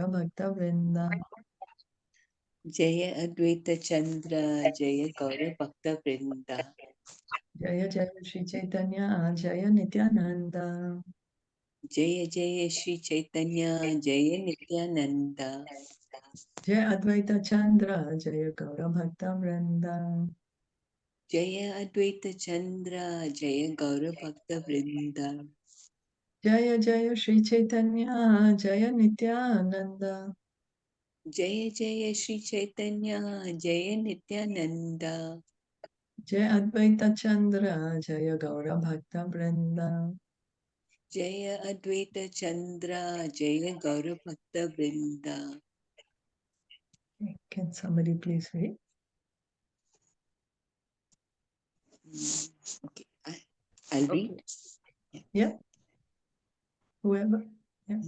Gaura Bhakta Vrinda. Jaya Advaita Chandra, Jaya Gaura Bhakta Vrinda. Jaya Jaya Shri Caitanya, Jaya Nityananda. Jaya Jaya Shri Caitanya, Jaya Nityananda. Jaya Advaita Chandra, Jaya Gaura Bhakta Vrinda. Jaya Advaita Chandra, Jaya Gaura Bhakta Vrinda. Jaya Jaya Shri Caitanya, Jaya Nityananda. Jaya Jaya Shri Caitanya, Jaya Nityananda. Jaya Advaita Chandra, Jaya Gaura Bhakta Vrinda. Jaya Advaita Chandra, Jaya Gaura Bhakta Vrinda. Can somebody please read? Okay, I'll read. Yeah. Whoever. Yeah.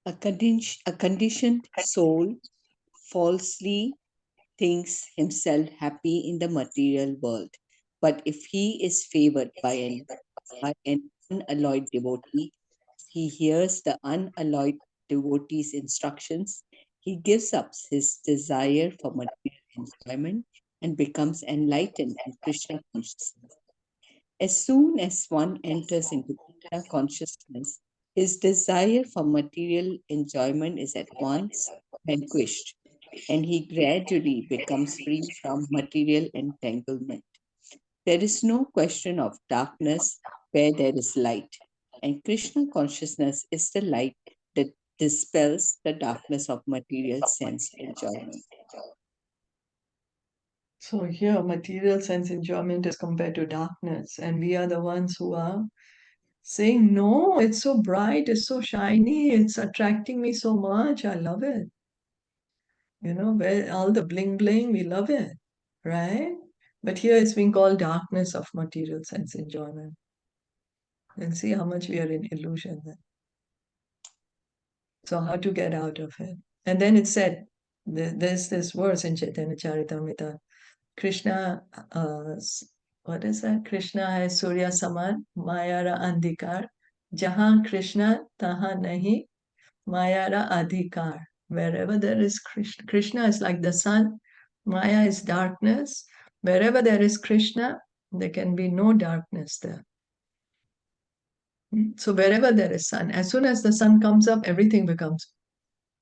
A conditioned soul falsely thinks himself happy in the material world. But if he is favored by an unalloyed devotee, he hears the unalloyed devotee's instructions, he gives up his desire for material enjoyment and becomes enlightened in Krishna consciousness. As soon as one enters into Krishna consciousness, his desire for material enjoyment is at once vanquished, and he gradually becomes free from material entanglement. There is no question of darkness where there is light, and Krishna consciousness is the light that dispels the darkness of material sense enjoyment. So here, material sense enjoyment is compared to darkness, and we are the ones who are saying, no, it's so bright, it's so shiny, it's attracting me so much, I love it. You know, where all the bling bling, we love it, right? But here it's being called darkness of material sense enjoyment. And see how much we are in illusion then. So how to get out of it? And then it said, there's this verse in Caitanya Caritamita, Krishna, what is that? Krishna hai Surya Saman, Mayara Andhikar. Jahan Krishna, taha nahi, Mayara Adhikar. Wherever there is Krishna, Krishna is like the sun, Maya is darkness. Wherever there is Krishna, there can be no darkness there. So wherever there is sun, as soon as the sun comes up, everything becomes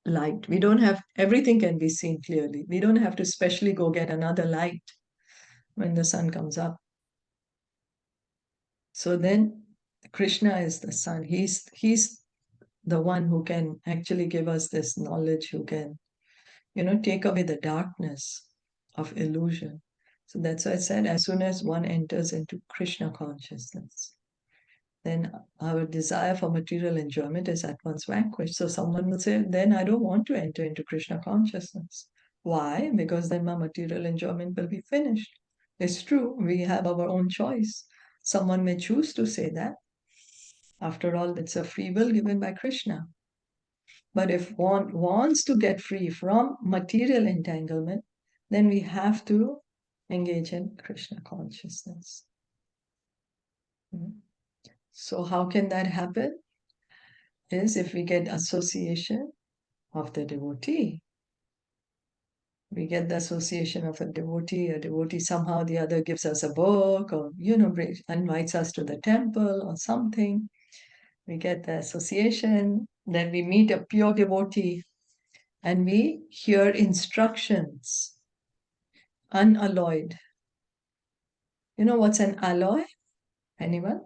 light. We don't have, everything can be seen clearly. We don't have to specially go get another light when the sun comes up. So then Krishna is the sun. He's the one who can actually give us this knowledge, who can, take away the darkness of illusion. So that's why I said, as soon as one enters into Krishna consciousness, then our desire for material enjoyment is at once vanquished. So someone will say, then I don't want to enter into Krishna consciousness. Why? Because then my material enjoyment will be finished. It's true, we have our own choice. Someone may choose to say that. After all, it's a free will given by Krishna. But if one wants to get free from material entanglement, then we have to engage in Krishna consciousness. So how can that happen? Is if we get association of the devotee. We get the association of a devotee somehow the other gives us a book or, invites us to the temple or something. We get the association, then we meet a pure devotee and we hear instructions, unalloyed. You know what's an alloy? Anyone?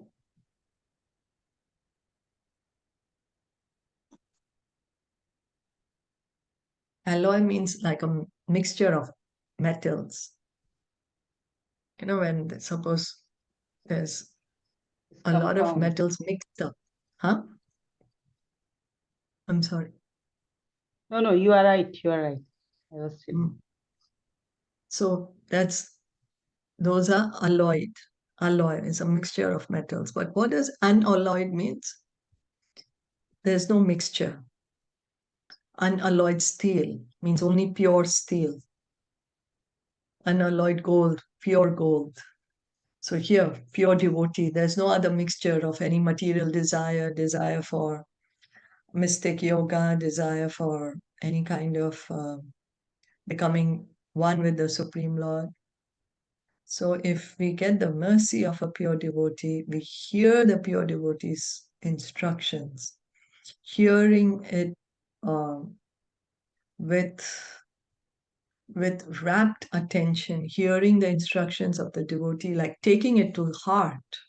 Alloy means like a mixture of metals. When suppose there's a lot of metals mixed up. Huh? I'm sorry. No, you are right. You are right. I was So those are alloyed. Alloy is a mixture of metals. But what does unalloyed means? There's no mixture. Unalloyed steel means only pure steel. Unalloyed gold, pure gold. So here, pure devotee, there's no other mixture of any material desire for mystic yoga, desire for any kind of becoming one with the Supreme Lord. So if we get the mercy of a pure devotee, we hear the pure devotee's instructions, hearing it with rapt attention, hearing the instructions of the devotee, like taking it to heart,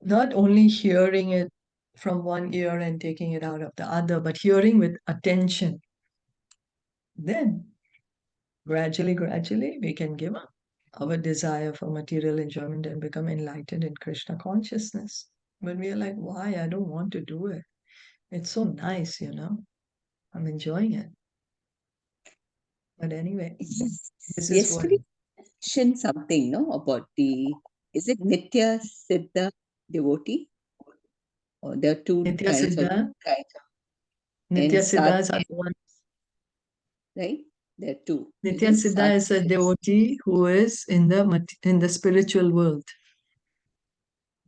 not only hearing it from one ear and taking it out of the other, but hearing with attention. Then gradually, we can give up our desire for material enjoyment and become enlightened in Krishna consciousness. When we are like, why? I don't want to do it. It's so nice, I'm enjoying it. But anyway, this is what. Yesterday you mentioned something, no, about is it Nitya Siddha devotee? Or there are two Nitya kinds of Siddha. and Nitya Siddha is sadhana, one. right? There are two. Nitya Siddha is a devotee who is in the spiritual world.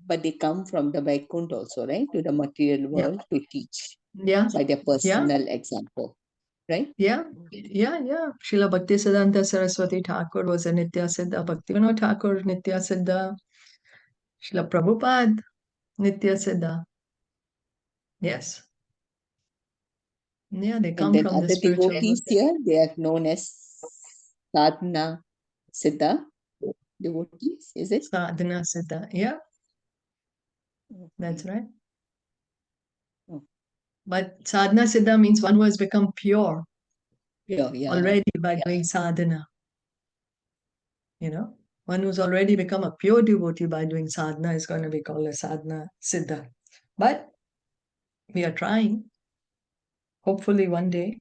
But they come from the Vaikuntha also, right? To the material world to teach by their personal example, right? Yeah. Srila Bhaktisiddhanta Saraswati Thakur was a Nitya Siddha. Bhaktivinoda Thakur, Nitya Siddha. Srila Prabhupada, Nitya Siddha. Yes. Yeah, they And come then from the other spiritual world. devotees here, they are known as sadhana siddha devotees, is it? Sadhana Siddha. Yeah, that's right. Oh. But sadhana siddha means one who has become pure already by doing sadhana. One who's already become a pure devotee by doing sadhana is going to be called a sadhana siddha. But we are trying. Hopefully one day,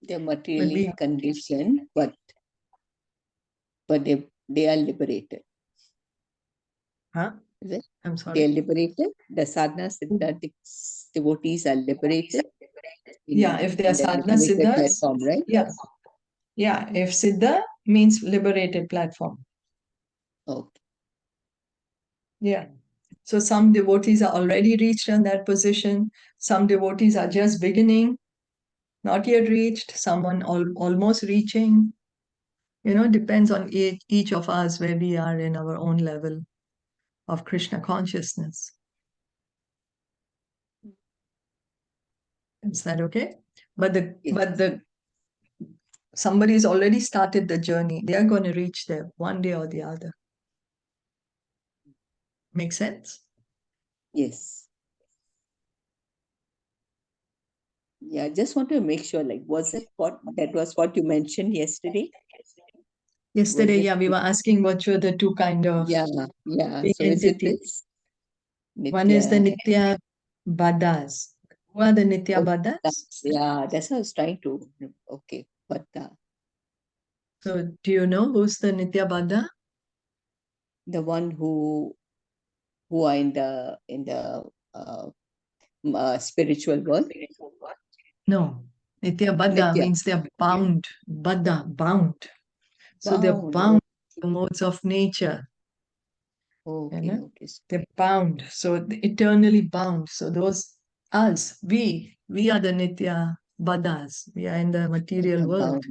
They're materially conditioned, but they are liberated. Huh? Is it? I'm sorry. They are liberated. The sadhana siddha devotees are liberated. If they are sadhana siddhas, platform, right? Yeah. If siddha means liberated platform. Okay. Yeah. So some devotees are already reached on that position. Some devotees are just beginning, not yet reached. Someone almost reaching. Depends on each of us where we are in our own level of Krishna consciousness. Is that okay? But somebody's already started the journey. They are going to reach there one day or the other. Make sense? Yes. Yeah, just want to make sure, was what you mentioned yesterday? Yesterday, we were asking what were the two kind of So is it this? One is the Nitya Baddhas. Who are the Nitya Baddhas? Yeah, that's what I was trying to. Okay, Baddha. So do you know who's the Nitya Baddha? The one who are in the spiritual world? No. Nitya Baddha means they are bound. Baddha, bound. So they're bound to the modes of nature. Okay. They're bound. So eternally bound. So we are the Nitya Baddhas. We are in the material world,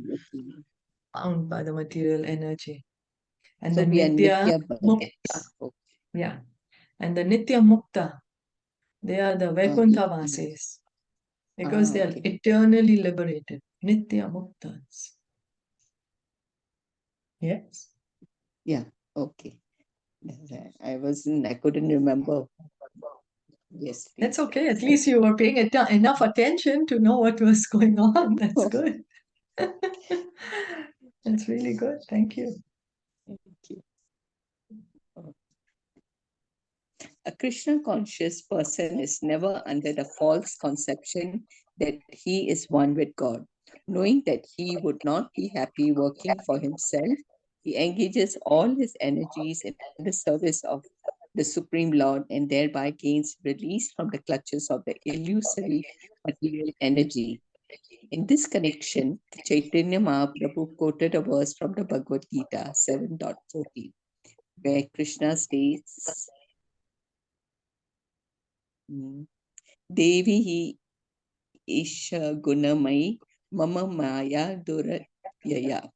bound by the material energy. And so the Nitya Mukta. Yeah. And the Nitya Mukta, they are the Vaikuntha Vasis. Because they are eternally liberated. Nitya Muktas. Yes. Yeah. Okay. I couldn't remember. Yes. That's okay. At least you were paying enough attention to know what was going on. That's good. That's really good. Thank you. Thank you. A Krishna conscious person is never under the false conception that he is one with God. Knowing that he would not be happy working for himself, he engages all his energies in the service of the Supreme Lord and thereby gains release from the clutches of the illusory material energy. In this connection, Chaitanya Mahaprabhu quoted a verse from the Bhagavad Gita 7.14, where Krishna states, Devi hi isha gunamai mama maya duratyaya.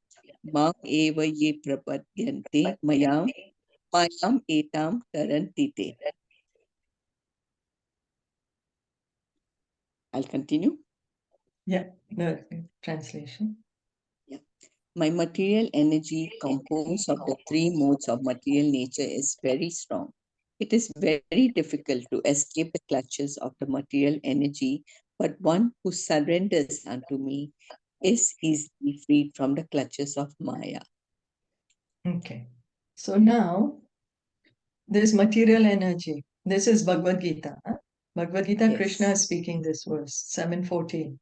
Mam eva ye prapadyante mayam etam tarantite. I'll continue. Yeah, the translation. Yeah. My material energy, composed of the three modes of material nature, is very strong. It is very difficult to escape the clutches of the material energy, but one who surrenders unto me is easily freed from the clutches of Maya. Okay. So now, this material energy, this is Bhagavad Gita. Bhagavad Gita, Krishna is speaking this verse, 7:14.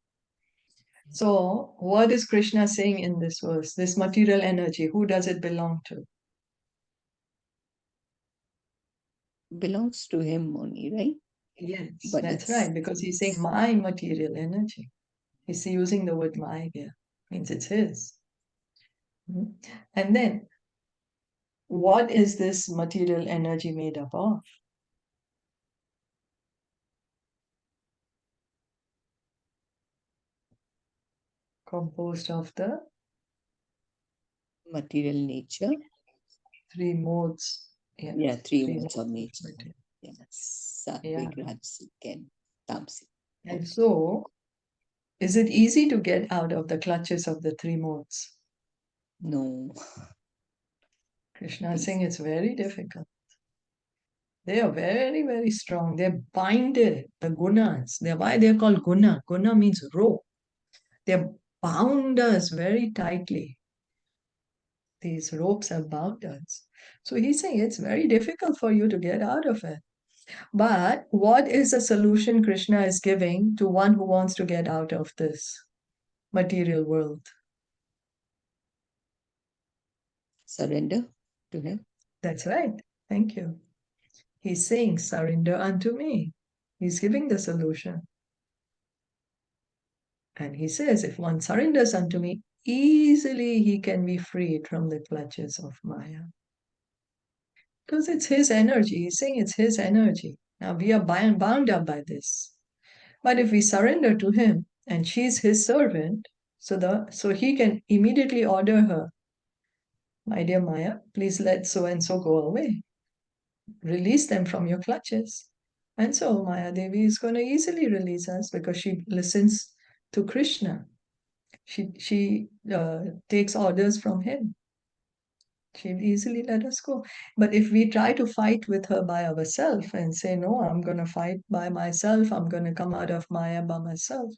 So, what is Krishna saying in this verse? This material energy, who does it belong to? Belongs to him only, right? Yes, But that's right, because he's saying my material energy. He's using the word my here, means it's his. And then, what is this material energy made up of? Composed of the material nature. three modes. Yeah, three modes of nature. Material. Yes, sattvic, rajasic, and tamasic. And so, is it easy to get out of the clutches of the three modes? No. Krishna is saying it's very difficult. They are very, very strong. They're binded, the gunas. Why they're called guna. Guna means rope. They're bound us very tightly. These ropes have bound us. So he's saying it's very difficult for you to get out of it. But what is the solution Krishna is giving to one who wants to get out of this material world? Surrender to him. That's right. Thank you. He's saying, surrender unto me. He's giving the solution. And he says, if one surrenders unto me, easily he can be freed from the clutches of Maya. Because it's his energy. He's saying it's his energy. Now we are bound up by this. But if we surrender to him and she's his servant, so he can immediately order her, my dear Maya, please let so and so go away. Release them from your clutches. And so Maya Devi is going to easily release us because she listens to Krishna. She takes orders from him. She'll easily let us go. But if we try to fight with her by ourselves and say, no, I'm going to fight by myself, I'm going to come out of Maya by myself,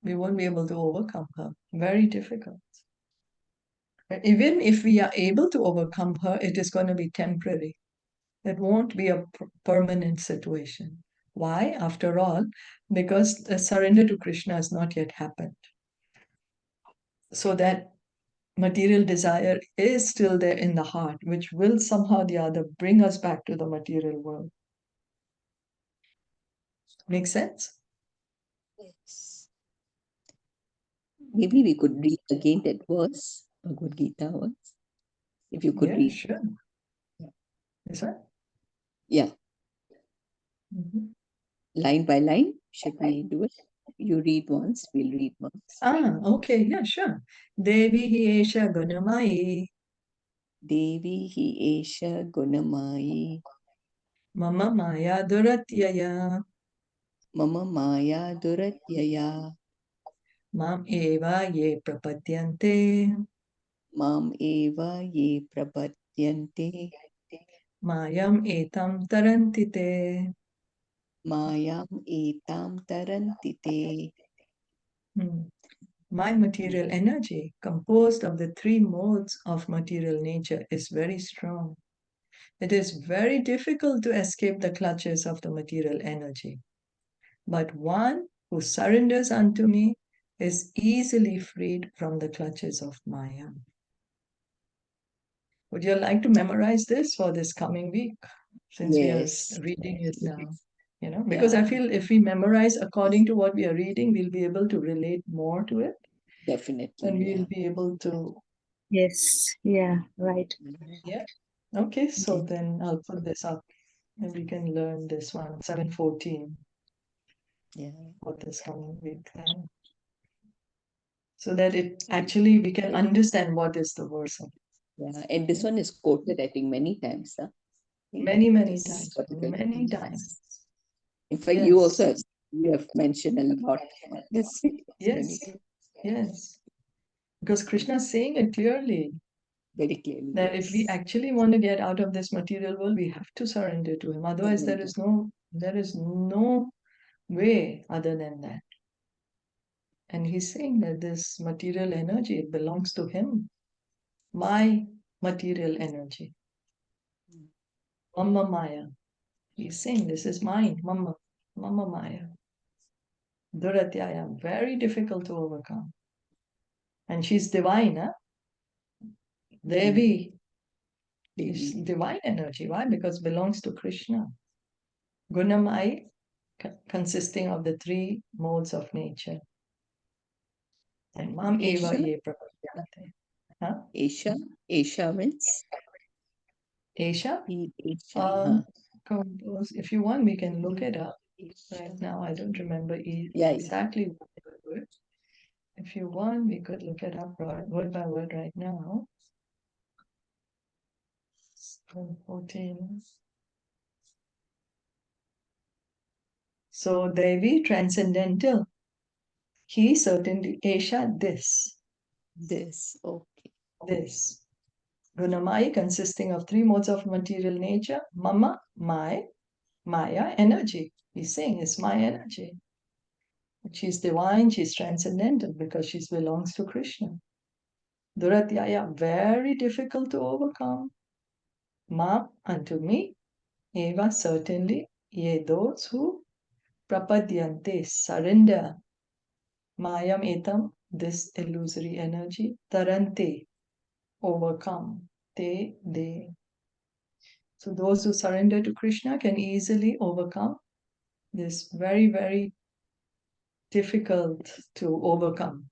we won't be able to overcome her. Very difficult. Even if we are able to overcome her, it is going to be temporary. It won't be a permanent situation. Why? After all, because the surrender to Krishna has not yet happened. So that material desire is still there in the heart, which will somehow or the other bring us back to the material world. Make sense? Yes. Maybe we could read again that verse, Bhagavad Gita once. If you could read. Sure. Yeah. Is that? Yeah. Line by line, should we do it? You read once, we'll read once. Okay, yeah, sure. Devi hi esha gunamayi. Devi hi esha gunamayi. Mama maya duratyaya. Mama maya duratyaya. Mam eva ye prapadyante. Mam eva ye prapadyante. Mayam etam tarantite. Mayam etam tarantite. My material energy, composed of the three modes of material nature, is very strong. It is very difficult to escape the clutches of the material energy. But one who surrenders unto me is easily freed from the clutches of Maya. Would you like to memorize this for this coming week? Since we are reading it now. Because I feel if we memorize according to what we are reading, we'll be able to relate more to it. Definitely. And we'll be able to. Yes. Yeah. Right. Yeah. Okay. So then I'll put this up. And we can learn this one, 7:14, Yeah. for this coming week. So that it actually, we can understand what is the verse of. Yeah. And this one is quoted, I think, many times. Huh? Many, many This times. particular Many yes. times. In fact, you also Yes. have mentioned a lot on this. Yes. Yes. Because Krishna is saying it clearly Very clearly. that if we actually want to get out of this material world, we have to surrender to him. Otherwise, there is no way other than that. And he's saying that this material energy, it belongs to him. My material energy. Mama Maya. He's saying this is mine, Mama Maya. Duratyaya, very difficult to overcome. And she's divine, huh? Devi is divine energy. Why? Because it belongs to Krishna. Gunamai, consisting of the three modes of nature. And Mam Eva Ye Prapadyante. Huh? Asia means? Asia? Asia. If you want, we can look it up. Right now, I don't remember exactly what the word. If you want, we could look it up word by word right now. 14. So Devi, transcendental. He certainly, Asia, this. Okay. This. Gunamai, consisting of three modes of material nature. Mama, my, Maya, energy. He's saying it's my energy. She's divine, she's transcendental because she belongs to Krishna. Duratyaya, very difficult to overcome. Ma, unto me. Eva, certainly. Ye, those who prapadyante, surrender. Mayam etam, this illusory energy. Tarante, overcome. They. So those who surrender to Krishna can easily overcome this very, very difficult to overcome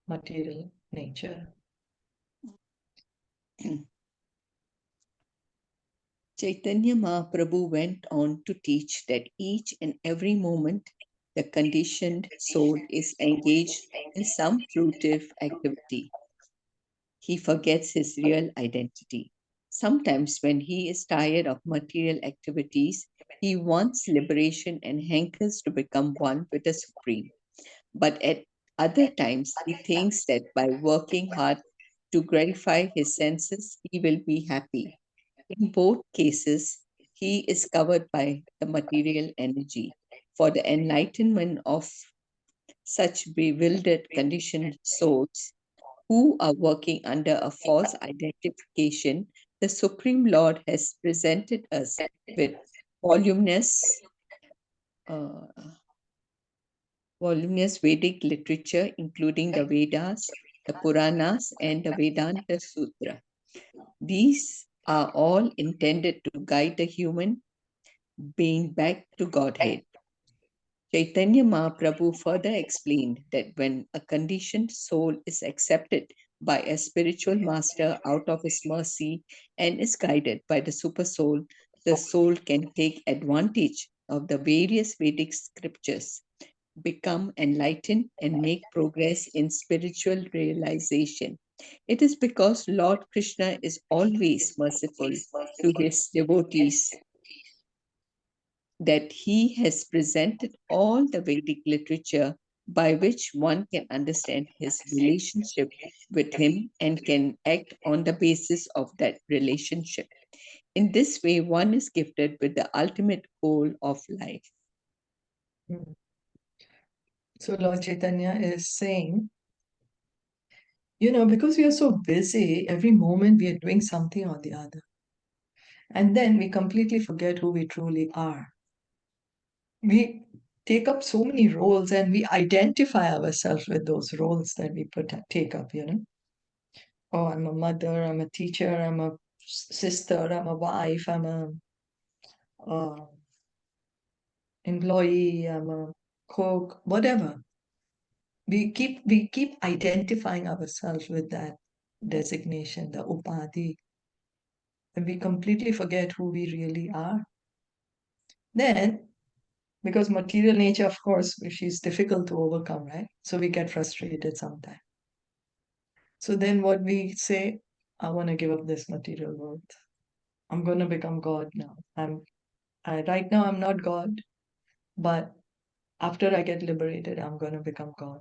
material nature. Chaitanya Mahaprabhu went on to teach that each and every moment the conditioned soul is engaged in some fruitive activity. He forgets his real identity. Sometimes, when he is tired of material activities, he wants liberation and hankers to become one with the Supreme. But at other times, he thinks that by working hard to gratify his senses, he will be happy. In both cases, he is covered by the material energy. For the enlightenment of such bewildered, conditioned souls who are working under a false identification, the Supreme Lord has presented us with voluminous, uh, voluminous Vedic literature, including the Vedas, the Puranas, and the Vedanta Sutra. These are all intended to guide the human being back to Godhead. Caitanya Mahaprabhu further explained that when a conditioned soul is accepted by a spiritual master out of his mercy and is guided by the super soul, the soul can take advantage of the various Vedic scriptures, become enlightened, and make progress in spiritual realization. It is because Lord Krishna is always merciful to his devotees that he has presented all the Vedic literature by which one can understand his relationship with him and can act on the basis of that relationship. In this way, one is gifted with the ultimate goal of life. So Lord Chaitanya is saying, because we are so busy, every moment we are doing something or the other. And then we completely forget who we truly are. We take up so many roles and we identify ourselves with those roles that we take up. Oh, I'm a mother, I'm a teacher, I'm a sister, I'm a wife, I'm a employee, I'm a cook, whatever. We keep identifying ourselves with that designation, the upadhi. and we completely forget who we really are. Then, because material nature, of course, which is difficult to overcome, right? So we get frustrated sometimes. So then what we say, I want to give up this material world. I'm going to become God now. Right now I'm not God, but after I get liberated, I'm going to become God.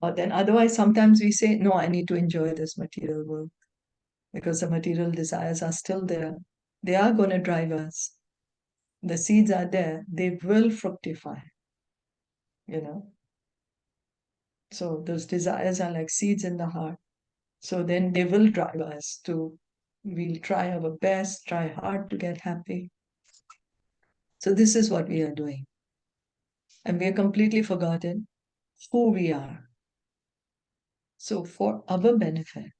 But then otherwise, sometimes we say, no, I need to enjoy this material world because the material desires are still there. They are going to drive us. The seeds are there. They will fructify, you know. So those desires are like seeds in the heart. So then they will drive us to, we'll try our best, try hard to get happy. So this is what we are doing. And we are completely forgotten who we are. So for our benefit,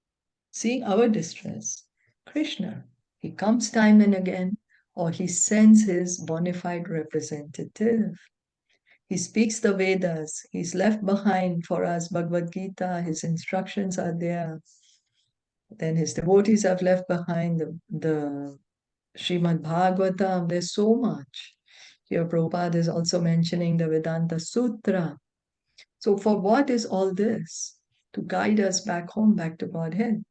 seeing our distress, Krishna, he comes time and again, or he sends his bona fide representative. He speaks the Vedas. He's left behind for us Bhagavad Gita. His instructions are there. Then his devotees have left behind the Srimad Bhagavatam. There's so much. Here Prabhupada is also mentioning the Vedanta Sutra. So for what is all this? To guide us back home, back to Godhead.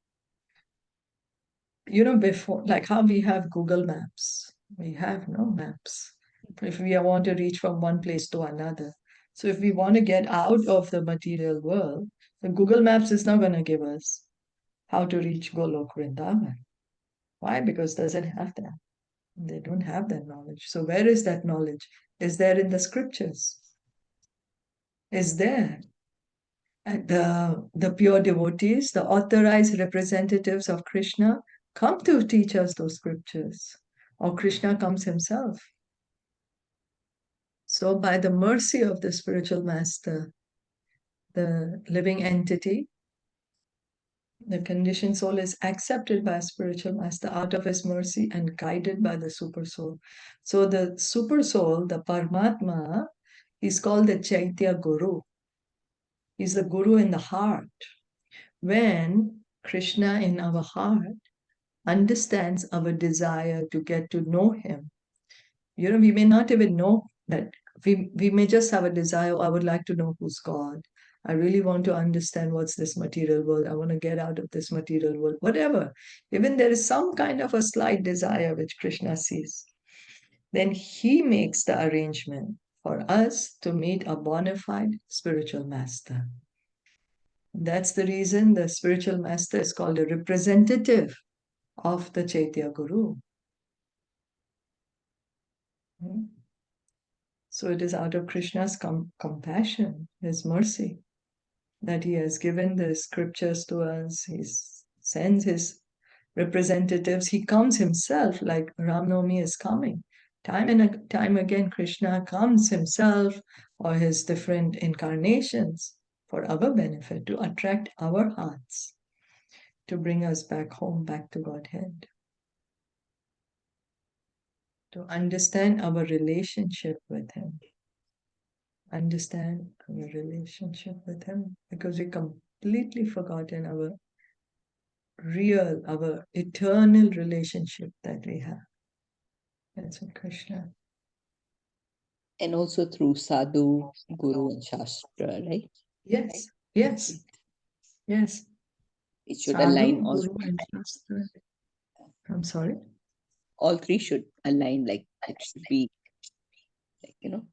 You know, before, like how we have Google Maps, we have no maps. If we want to reach from one place to another. So if we want to get out of the material world, the Google Maps is not going to give us how to reach Golok Vrindavan. Why? Because it doesn't have that. They don't have that knowledge. So where is that knowledge? Is there in the scriptures? Is there. And the pure devotees, the authorized representatives of Krishna, come to teach us those scriptures. Or Krishna comes himself. So by the mercy of the spiritual master, the living entity, the conditioned soul is accepted by a spiritual master out of his mercy and guided by the super soul. So the super soul, the Paramatma, is called the Chaitya Guru. He's the Guru in the heart. When Krishna in our heart understands our desire to get to know him, you know, we may not even know that. We may just have a desire, I would like to know who's God. I really want to understand what's this material world. I want to get out of this material world, whatever. Even there is some kind of a slight desire which Krishna sees. Then he makes the arrangement for us to meet a bona fide spiritual master. That's the reason the spiritual master is called a representative of the Chaitya Guru. So it is out of Krishna's compassion, his mercy, that he has given the scriptures to us. He sends his representatives. He comes himself, like Ram Navami is coming. Time and time again, Krishna comes himself or his different incarnations for our benefit, to attract our hearts, to bring us back home, back to Godhead, to understand our relationship with him. Understand our relationship with him, because we completely forgotten our real, our eternal relationship that we have. That's with Krishna. And also through sadhu, guru, and shastra, right? Yes, yes, yes. It should Sadhu, align all. Guru, and Shastra. I'm sorry. All three should align, like it should be, like, you know,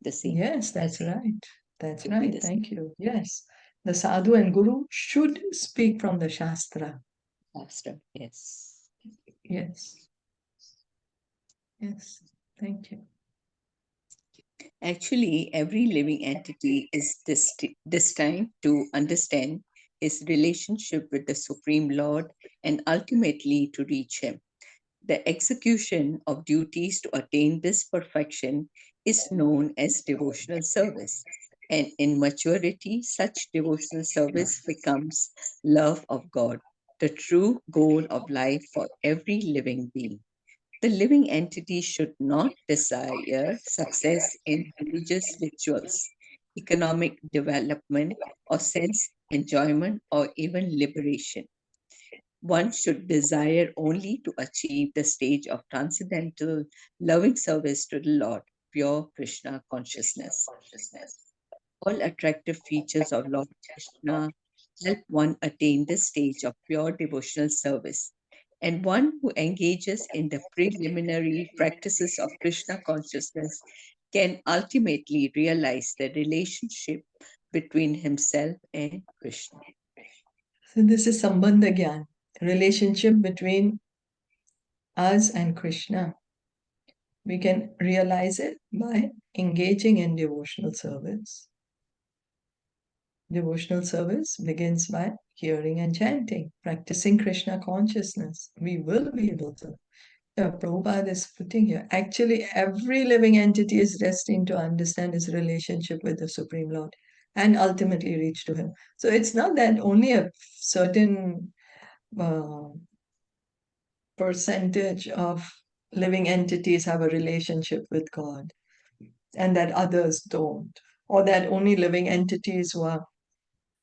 the same. Yes, that's right. That's Should be right. the Thank you. Yes. The Sadhu and Guru should speak from the Shastra. shastra. Yes. Yes. Yes. Thank you. Actually, every living entity is destined to understand his relationship with the Supreme Lord and ultimately to reach him. The execution of duties to attain this perfection is known as devotional service. And in maturity, such devotional service becomes love of God, the true goal of life for every living being. The living entity should not desire success in religious rituals, economic development, or sense enjoyment, or even liberation. One should desire only to achieve the stage of transcendental loving service to the Lord, pure Krishna consciousness. All attractive features of Lord Krishna help one attain this stage of pure devotional service. And one who engages in the preliminary practices of Krishna consciousness can ultimately realize the relationship between himself and Krishna. So this is Sambandha Gyan, relationship between us and Krishna. We can realize it by engaging in devotional service. Devotional service begins by hearing and chanting, practicing Krishna consciousness. We will be able to. Prabhupada is putting here. Actually, every living entity is destined to understand his relationship with the Supreme Lord and ultimately reach to him. So it's not that only a certain percentage of living entities have a relationship with God and that others don't, or that only living entities who are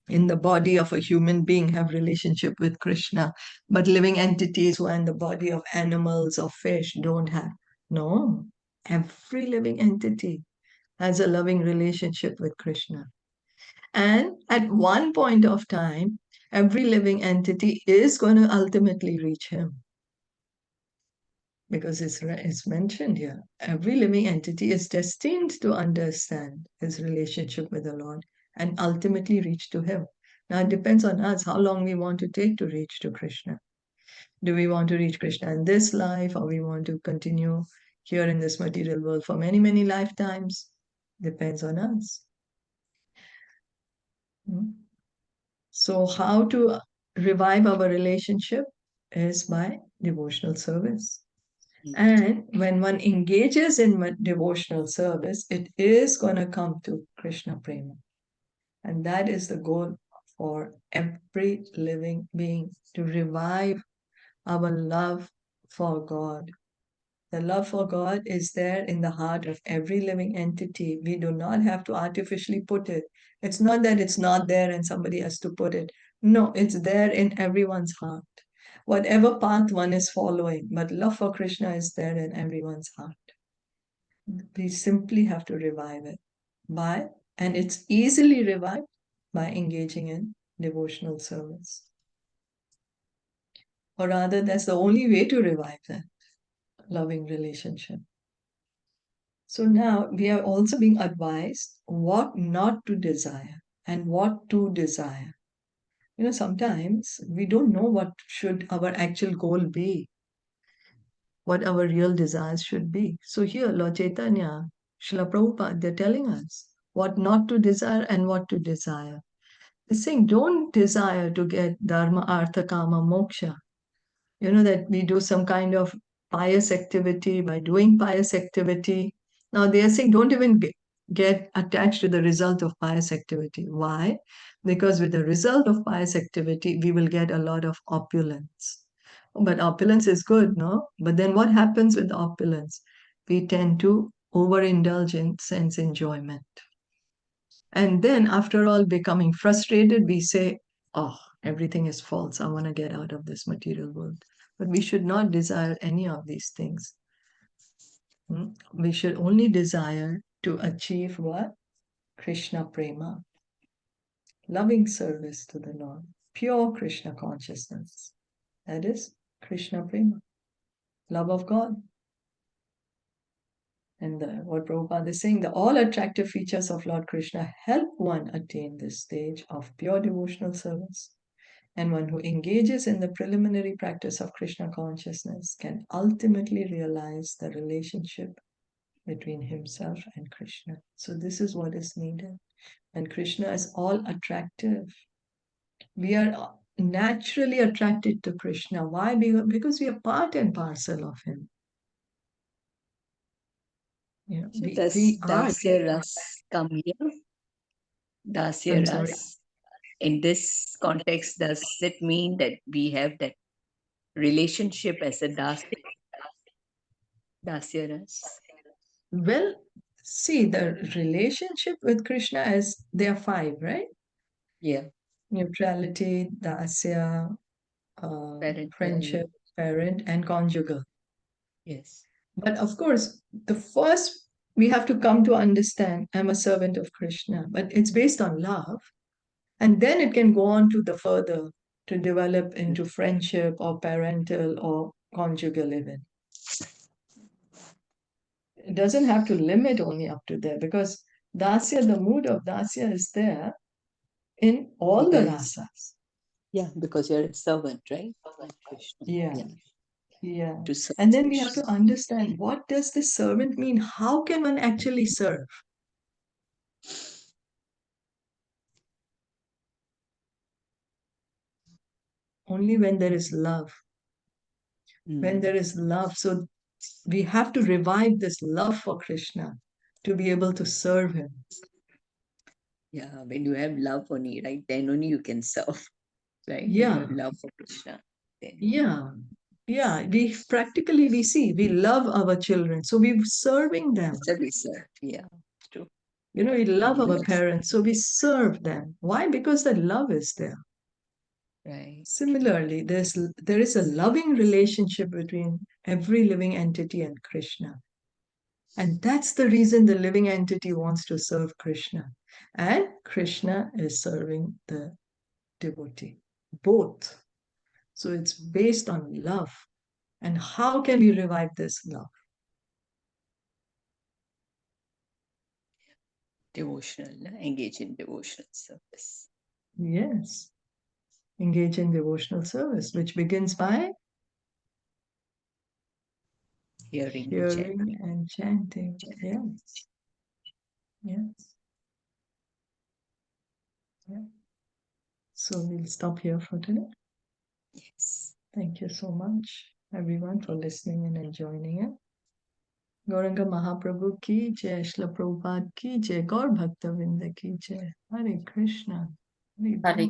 in the body of a human being have relationship with Krishna, but living entities who are in the body of animals or fish don't have. No, every living entity has a loving relationship with Krishna. And at one point of time, every living entity is going to ultimately reach him. Because it's mentioned here, every living entity is destined to understand his relationship with the Lord and ultimately reach to him. Now it depends on us how long we want to take to reach to Krishna. Do we want to reach Krishna in this life, or we want to continue here in this material world for many, many lifetimes? Depends on us. So how to revive our relationship is by devotional service. And when one engages in devotional service, it is going to come to Krishna Prema. And that is the goal for every living being, to revive our love for God. The love for God is there in the heart of every living entity. We do not have to artificially put it. It's not that it's not there and somebody has to put it. No, it's there in everyone's heart. Whatever path one is following, but love for Krishna is there in everyone's heart. We simply have to revive it and it's easily revived by engaging in devotional service. Or rather, that's the only way to revive that loving relationship. So now we are also being advised what not to desire and what to desire. Sometimes we don't know what should our actual goal be, what our real desires should be. So here, Lord Caitanya, Srila Prabhupada, they're telling us what not to desire and what to desire. They're saying don't desire to get dharma, artha, kama, moksha. That we do some kind of pious activity. By doing pious activity, now they are saying don't even get attached to the result of pious activity. Why? Because with the result of pious activity, we will get a lot of opulence. But opulence is good, no? But then what happens with opulence? We tend to overindulge in sense enjoyment. And then, after all, becoming frustrated, we say, oh, everything is false. I want to get out of this material world. But we should not desire any of these things. We should only desire to achieve what? Krishna Prema. Loving service to the Lord. Pure Krishna consciousness. That is Krishna Prema. Love of God. And what Prabhupada is saying, the all attractive features of Lord Krishna help one attain this stage of pure devotional service. And one who engages in the preliminary practice of Krishna consciousness can ultimately realize the relationship between himself and Krishna. So this is what is needed. And Krishna is all attractive. We are naturally attracted to Krishna. Why? Because we are part and parcel of him. Does Dasya Ras come here? Dasya Ras. In this context, does it mean that we have that relationship as a Dasya Ras? Well, see, the relationship with Krishna there are 5, right? Yeah. Neutrality, dasya, friendship, parent, and conjugal. Yes. But of course, the first we have to come to understand I'm a servant of Krishna, but it's based on love. And then it can go on to the further to develop into friendship or parental or conjugal even. It doesn't have to limit only up to there because dasya, the mood of dasya is there in all the rasas. Yeah, because you're a servant, right? Of Krishna. Yeah. To serve And then we have Krishna. to understand what does this servant mean? How can one actually serve? Only when there is love. When there is love. So we have to revive this love for Krishna to be able to serve him. Yeah, when you have love only, right? Then only you can serve, right? Yeah. When you have love for Krishna. Then. Yeah. We practically we see we love our children, so we're serving them. So we serve. Yeah, true. We love our parents, so we serve them. Why? Because the love is there. Right. Similarly, there is a loving relationship between every living entity and Krishna. And that's the reason the living entity wants to serve Krishna. And Krishna is serving the devotee. Both. So it's based on love. And how can we revive this love? Devotional, engage in devotional service. Yes. Engage in devotional service, which begins by Hearing and chanting. Yes. Yes. Yeah. So we'll stop here for today. Yes. Thank you so much, everyone, for listening and enjoying it. Gauranga Mahaprabhu ki jai, Shla Prabhupada ki jai, Gaur Bhakta Vrinda ki jai. Hare Krishna. Hare